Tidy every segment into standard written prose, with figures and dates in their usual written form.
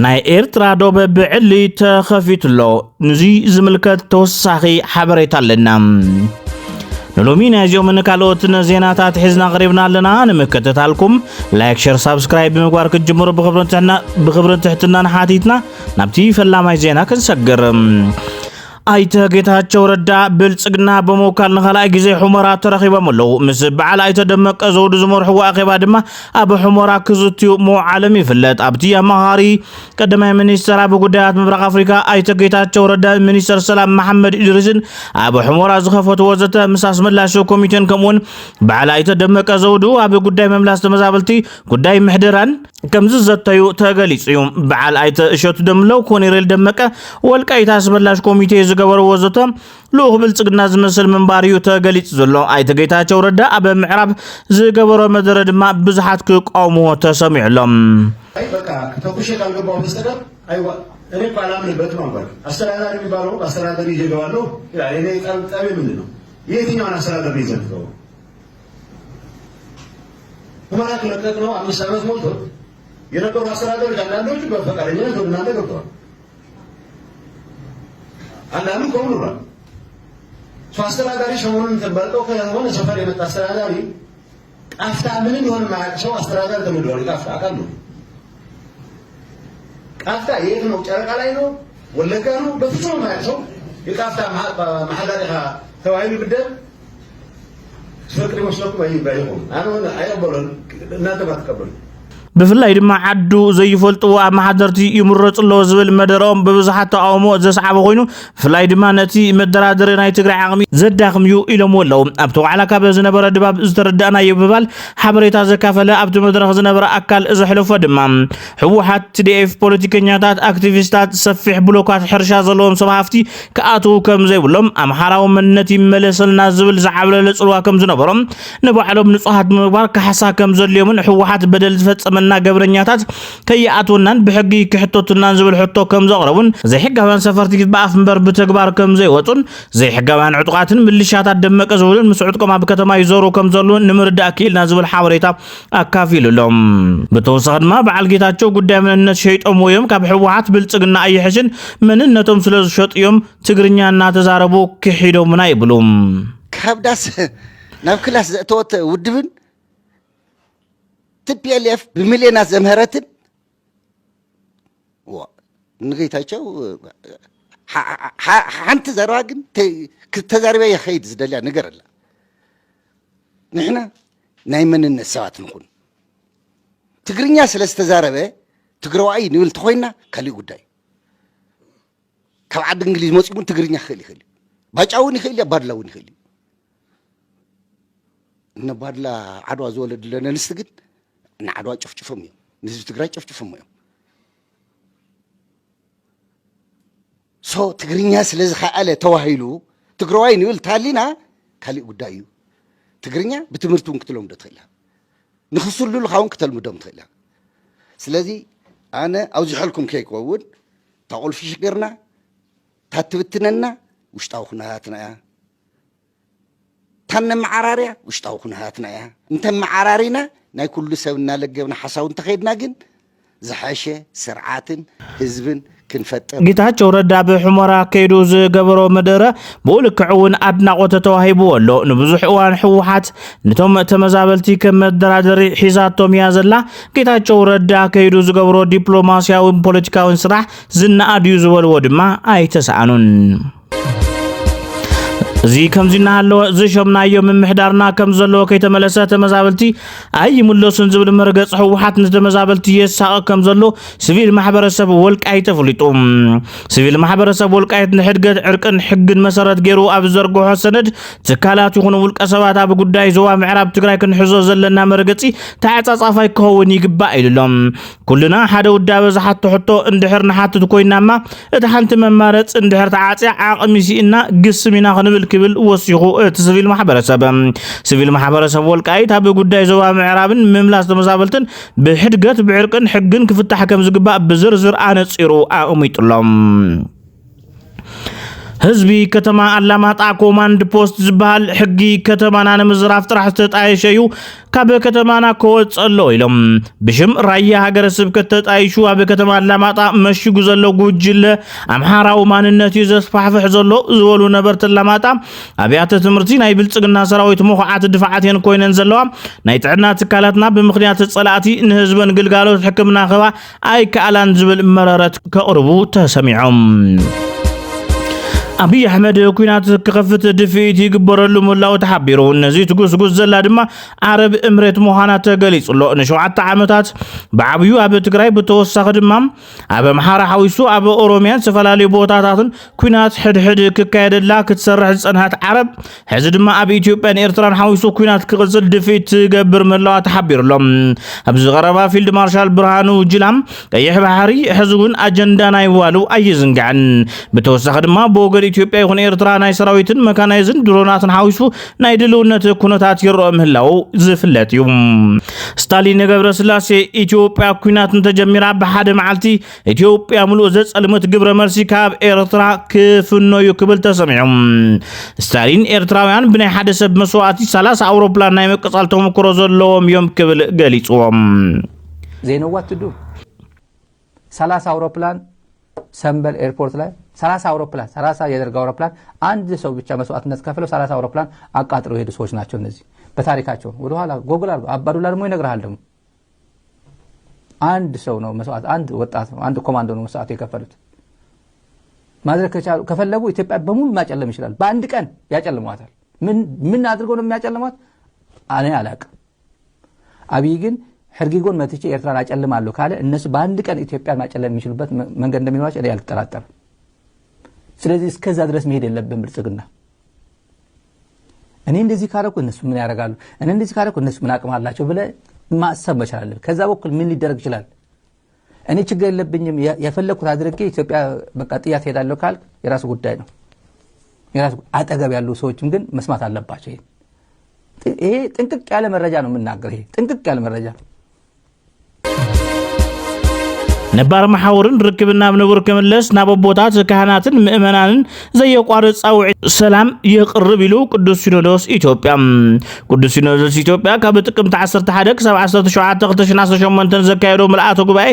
ናይ ኤርትራ ዶብ ብዕሊ ተኸፊትሎ ንዚ ዝምልከት ተወሳኺ ሓበሬታ ኣለና ንሎሚ ናይዚኦም ንካልኦት ዜናታት ሒዝና ቀሪብና ኣለና ንምከታተልኩም ላይክ ሼር ሰብስክራይብ ምግባር ክጅምሩ ብኽብርን ትሕትናን ሓቲትና ናብቲ ፈላማይ ዜና ክንሰግር አይተ ጌታቸው ረዳ ብልጽግና በመውካል ነኻላይ ጊዜ ሑመራ ተረኺቦም ኣለው ምስ በዓል አይተ ደመቀ ዘውዱ ዝመርሕዎ ኣኼባ ድማ ኣብ ሑመራ ክዝትዩ መዓለም ይፍለጥ ኣብቲ ኣማኻሪ ቀዳማይ ሚኒስትር ኣብ ጉዳያት ምብራቕ ኣፍሪካ አይተ ጌታቸው ረዳ ሚኒስትር ሰላም መሐመድ ኢድሪስን ኣብ ሑመራ ዝኸፈትዎ ወዘተ ምስ ኣስመላሽ ኮሚቴን ከምኡን በዓል አይተ ደመቀ ዘውዱ ኣብ ጉዳይ መምላስ ተመዛበልቲ ጉዳይ ምሕደራን ከምዚ ዘተዩ ተገሊጹ እዩ በዓል አይተ እሸቱ ደምለው ኮሎኔል ደመቀ ወልቃይት ኣስመላሽ ኮሚቴ ዝገበሩ ወዘተ ልኡኽ ብልጽግና ዝመስል መንባርዩ ተገሊጽ ዘሎ አይተ ጌታቸው ረዳ ኣብ ምዕራብ ዝገበሮ መደረ ድማ ብዙሓት ክቃውምዎ ተሰሚዑሎም አይ በቃ ተኩሽ ካልገባው በስተቀር አይዋ እኔ ባላምንበት ነው በቃ አስተዳዳሪ የሚባለው አስተዳዳሪ ይገባለው ይላል እኔ ጣጣቤ ምንድን ነው የትኛውን አስተዳዳሪ ይዘልፈው ሁማራ ለቀቅ ነው 5 ዓመት ሞልቶ የነበሩ አስተዳዳሪዎች አንዳንዶቹ በፈቃደኝነት ወደ እናንተ ገብተዋል አንዳንዱ ቆምሯል አስተዳዳሪ ሰሞኑን ተባልቀው ከሆነ ሰፈር የመጣ አስተዳዳሪ ቃፍታ ምን እንደሆነ ማያውቅ አስተዳዳሪ ተመድሯል ቃፍታ አቃሉ ቃፍታ የት ነው ጨረቃ ላይ ነው ወለጋ ነው በፍጹም ማያውቅ ሰው የቃፍታ ማህዳሪያ ተዋይሉ ብደር ፍቅር መስሎኩ ባይሆን አሁን አይቀበሉን እናንተ ባትቀበሉ ብፍላይ ድማ ዓዱ ዘይፈልጥዎ ኣብ ማሕደርቲ ይምረጽሎ ዝብል መደረኦም ብብዙሓት ተቃውሞ ዘስዓበ ኮይኑ ብፍላይ ድማ ነቲ መደራደሪ ናይ ትግራይ ዓቕሚ ዘዳኽም እዩ ኢሎም ኣለው ኣብቲ ዋዕላ ካብ ዝነበረ ድባብ ዝተረዳእና ይብባል ሓበሬታ ዘካፈለ ኣብቲ መድረኽ ዝነበረ ኣካል ዘሕለፎ ድማ ሕወሓት TDF ፖለቲከኛታት ኣክቲቪስታት ሰፊሕ ብሎካት ሕርሻ ዘለዎም ሰብሃፍቲ ከኣትዉ ከም ዘይብሎም ኣምሓራዊ መንነት ይመለሰልና ዝብል ዝዓብለለ ጽልዋ ከም ዝነበሮም ንባዕሎም ንጹሃት ምግባር ካሕሳ ከም ዘልዮምን ሕወሓት በደል ዝፈጸመ ና ገብረኛታት ከይኣቱናን ብሕጊ ክሕቶቱናን ዝብል ሕቶ ከም ዘቕረቡን ዘይሕጋውያን ሰፈርቲ በኣፍ ምበር ብተግባር ከም ዘይወጡን ዘይሕጋውያን ዕጡቃትን ምልሻታት ደመቀ ዝብሉን ምስ ዕጥቆም ኣብ ከተማ ይዞሩ ከም ዘሉን ንምርዳእ ክኢልና ዝብል ሓበሬታ ኣካፊሉሎም ብተወሳኺ ድማ በዓል ጌታቸው ጉዳይ መንነት ሸይጦም እዮም ካብ ሕወሓት ብልጽግና ኣይሕሽን መንነቶም ስለ ዝሸጥዮም ትግርኛ እናተዛረቡ ክሒዶምና ይብሉም ካብዳስ ናብ ክላስ ዘእተወት ውድብን TPLF بمليونات زمهرتن نغيتاچو حنت زراغن تزاربه يخيد زدليا نغرلا نحنا نايمن النسوات نكون تغرينيا سلاستزاربه تغرواي نول تخوينا كالي غداي كاب عد انجليز موصيبون تغرينيا خلي باچاوني خلي بادلاوني خلي ان بادلا عدوا زولد لنا نستغد نعدوا ጨፍጭፈም ነው ንህዝብ ትግራይ ጨፍጭፈም ነው ትግርኛ ስለዚህ ኻአለ ተዋሂሉ ትግራዋይ ንብል ታሊና ካሊ ጉዳዩ ትግርኛ ብትምርቱን ክትሎም ደትኸላ ንኽስሉሉ ኻውን ክትልምዶም ትኸላ ስለዚህ ኣነ ኣውዚ ሕልኩም ከይቆውን ታቆልፊ ሽገርና ታትብትነና ውሽጣው ኩናትና ታነ ማዓራሪያ ውሽጣው ኩናትና እንተ ማዓራሪና ናይ ኩሉ ሰብና ለገብና ሓሳውን ተኸይድና ግን ዝሓሸ ስርዓትን ህዝብን ክንፈጥር ጌታቸው ረዳ በሑመራ ከይዱ ዝገበሮ መደረ ብኡልክዕውን ኣድናቆተ ተዋሂቡ ኣሎ ንብዙሕ እዋን ሕወሓት ነቶም ተመዛበልቲ ከም መደራደሪ ሒዛቶም እያ ዘላ ጌታቸው ረዳ ከይዱ ዝገበሮ ዲፕሎማስያውን ፖለቲካውን ስራሕ ዝናኣድዩ ዝበልዎ ድማ ኣይተሰኣኑን እዚ ከምዚና ሃሎ ዝሾምናዮ ምምሕዳርና ከም ዘሎ ከይተመለሰ ተመዛበልቲ ኣይ ሙሎስን ዝብል መርገጽ ሕወሓት ንተመዛበልቲ የሳቕ ከም ዘሎ ሲቪል ማሕበረሰብ ወልቃይት ተፈሊጡ ሲቪል ማሕበረሰብ ወልቃይት ንሕድገት ዕርቅን ሕግን መሰረት ገይሩ ኣብ ዘርግሖ ሰነድ ትካላት ይኹኑ ውልቀ ሰባት ኣብ ጉዳይ ዞባ ምዕራብ ትግራይ ክንሕዞ ዘለና መርገጺ ተዓጻጻፋይ ክኸውን ይግባእ ኢሎም ኩልና ሓደ ውዳበ ዝሓቶ ሕቶ እንድሕር ንሓትት ኮይናማ እቲ ሓንቲ መማረጽ እንድሕር ተዓጽያ ዓቕሚሲና ግስሚና ክንብል ክብል ወሲኹ እቲ ሲቪል ማሕበረሰብ ወልቃይት ኣብ ጉዳይ ዞባ ምዕራብን ምምላስ ተመዛበልትን ብሕድገት ብዕርቅን ሕግን ክፍታሕ ከም ዝግባእ ብዝርዝር ኣነጺሩ ኣእሚጡሎም ህዝቢ ከተማ አላማጣ ኮማንድ ፖስት ዝበሃል ሕጊ ከተማና ንምዝራፍ ጥራሕ ተጣይሸዩ ካብ ከተማና ከወጸሎ ኢሎም ብሽም ራያ ሃገረ ስብከት ተጣይሹ ኣብ ከተማ አላማጣ መሽጉ ዘሎ ጉጅለ አምሃራው ማንነት ዘስፋሕፍሕ ዘሎ ዝበሉ ነበርት አላማጣ ኣብያተ ትምህርቲ ናይ ብልጽግና ሰራዊት መኹዓት ድፋዓትን ኮይነን ዘለዋ ናይ ጥዕና ትካላትና ብምኽንያት ጸላእቲ ንህዝበን ግልጋሎት ሕክምና ኸባ ኣይ ከኣላን ዝብል መረረት ከቕርቡ ተሰሚዖም አብይ አህመድ ኩናት ከከፍት ድፊት ይግበረሉ ሞላው ተሐቢሩ እነዚህ ትጉስጉስ ዘላ ድማ ዓረብ እምሬት ሞሃና ተገሊጽሎ ን7 ዓመታት በዓብዩ ኣብ ትግራይ በተወሳኸ ድማ ኣብ መሓራ ሓዊሱ ኣብ ኦሮሚያን ሰፈላሊ ቦታታትን ኩናት ሕድሕድ ክካየደላ ክትሰርሕ ጸንሃት ዓረብ ሕዚ ድማ ኣብ ኢትዮጵያን ኤርትራን ሓዊሱ ኩናት ክቅጽል ድፊት ገብር ሞላው ተሐቢሩሎም ኣብ ዝቀረባ ፊልድ ማርሻል ብርሃኑ ጅላም ቀይሕ ባህሪ ሕዝቡን አጀንዳ ናይ ዋሉ ኣይዝንጋዕን በተወሳኸ ድማ ቦገ ኢትዮጵያ ይኹን ኤርትራ ናይ ሰራዊትን መካናይዝን ድሮናትን ሓዊሱ ናይ ድልውነት ኩነታት ይረአ ምህላው ዝፍለጥ እዩ ስታሊን ገብረስላሴ ኢትዮጵያ ኩናት እንተጀሚራ በሓደ መዓልቲ ኢትዮጵያ ሙሉእ ዘጸልመት ግብረ መልሲ ካብ ኤርትራ ክፍኖዩ ክብል ተሰሚዖም ስታሊን ኤርትራውያን ብናይ ሓደ ሰብ መስዋዕቲ 30 አውሮፕላን ናይ መቀጻል ተመክሮ ዘለዎም እዮም ክብል ገሊጽዎም ዜናዋትዱ 30 አውሮፕላን ሰንበል ኤርፖርት ላይ 30 አውሮፕላን 30 የደርጋ አውሮፕላን አንድ ሰው ብቻ መስዋዕትነት ከፍለው 30 አውሮፕላን አቃጥረው ሄዱ ሰዎች ናቸው እነዚህ በታሪካቸው ወደ ኋላ ጎግል አድርጎ አባዱላ ደግሞ ይነግራል ደግሞ አንድ ሰው ነው መስዋዕት አንድ ወጣት ነው አንድ ኮማንዶ ነው መስዋዕት የከፈሉት ማድረግ ከፈለጉ ኢትዮጵያ በሙሉ ማጨለም ይችላል በአንድ ቀን ያጨልሟታል ምን አድርገው ነው የሚያጨልሟት እኔ አላውቅም አብይ ግን ሕርጊጎን መጥቼ ኤርትራን አጨልማለሁ ካለ እነሱ በአንድ ቀን ኢትዮጵያን ማጨለም የሚችሉበት መንገድ እንደሚኖራቸው እኔ አልጠራጠርም ስለዚህ እስከዛ ድረስ መሄድ የለብንም ብልጽግና እኔ እንደዚህ ካረኩ እነሱ ምን ያደርጋሉ እኔ እንደዚህ ካረኩ እነሱ ምን አቅም አላቸው ብለ ማሰብ መቻል አለብን ከዛ በኩል ምን ሊደረግ ይችላል እኔ ችግር የለብኝም የፈለኩት አድርጌ ኢትዮጵያ በቃ ጥያት ሄዳለሁ ካል የራሱ ጉዳይ ነው የራሱ አጠገብ ያሉ ሰዎችም ግን መስማት አለባቸው ይሄ ጥንቅቅ ያለ መረጃ ነው የምናገረው ይሄ ጥንቅቅ ያለ መረጃ ነባር መሐወርን ርክብና ብንብር ከመለስ ናበቦታት ካህናትን ምእመናንን ዘየቋርጥ ጻውዕ ሰላም ይቅርብ ይሉ ቅዱስ ሲኖዶስ ኢትዮጵያ ካብ ጥቅምት 11 ክሳብ 17 2018 ዘካየዶ መልአተ ጉባኤ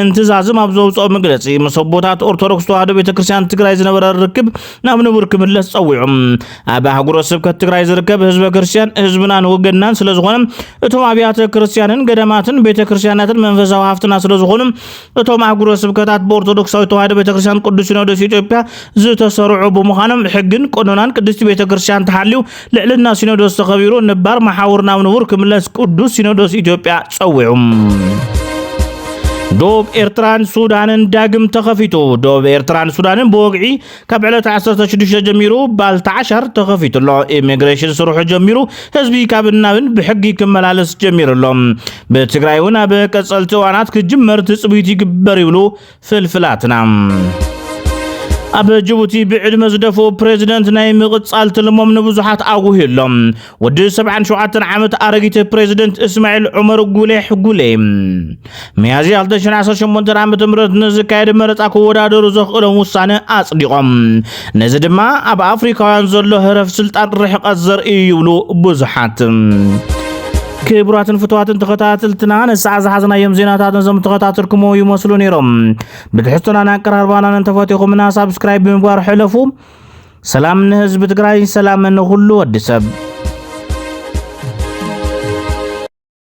እንትዛዝም ኣብ ዘውፅኦ መግለጺ መሰቦታት ኦርቶዶክስ ተዋህዶ ቤተክርስቲያን ትግራይ ዝነበረ ርክብ ናብ ንብር ክምለስ ጸዊዖም ኣብ ሃገረ ስብከት ትግራይ ዝርከብ ህዝበ ክርስቲያን ህዝብናን ወገናን ስለዝኾነ እቶም ኣብያተ ክርስቲያንን ገዳማትን ቤተክርስቲያናትን መንፈሳዊ ሃፍትና ስለዝኾኑ እቶም አህጉረ ስብከታት በኦርቶዶክሳዊ ተዋህዶ ቤተክርስቲያን ቅዱስ ሲኖዶስ ኢትዮጵያ ዝተሰርዑ በመሆኑም ሕግን ቆኖናን ቅድስት ቤተክርስቲያን ተሐልዩ ልዕልና ሲኖዶስ ተኸቢሩ ነባር መሐወርና ንቡር ክምለስ ቅዱስ ሲኖዶስ ኢትዮጵያ ጸዊዑም ዶብ ኤርትራን ሱዳንን ዳግም ተኸፊቱ ዶብ ኤርትራን ሱዳንን በወግዒ ካብ ዕለት 16 ጀሚሩ ባልተዓሸር ተኸፊቱሎ ኢሚግሬሽን ስሩሑ ጀሚሩ ህዝቢ ካብ ናብን ብሕጊ ክመላለስ ጀሚሩሎም በትግራይ እውን ኣብ ቀጸልቲ እዋናት ክጅመር ትጽቢት ይግበር ይብሉ ፍልፍላትና ኣብ ጅቡቲ ብዕድመ ዝደፉ ፕሬዝደንት ናይ ምቕጻል ትልሞም ንብዙሓት ኣጉሂሎም ወዲ 77 ዓመት ኣረጊት ፕሬዝደንት እስማኤል ዑመር ጉሌሕ ጉሌ ሚያዝያ 2018 ዓመተ ምህረት ንዝካየድ መረጻ ክወዳደሩ ዘኽእሎም ውሳነ ኣጽዲቖም ነዚ ድማ ኣብ ኣፍሪካውያን ዘሎ ህረፍ ስልጣን ርሕቀት ዘርኢ ይብሉ ብዙሓት ክቡራትን ፍትዋትን ተኸታተልትና ንሳዕ ዝሓዝናዮም ዜናታት ነዞም ተኸታተልኩሞ ይመስሉ ነይሮም ብትሕዝቶናን ኣቀራርባናን ተፈቲኹምና ሳብስክራይብ ብምግባር ሕለፉ ሰላም ንህዝቢ ትግራይ ሰላም ንኹሉ ወዲ ሰብ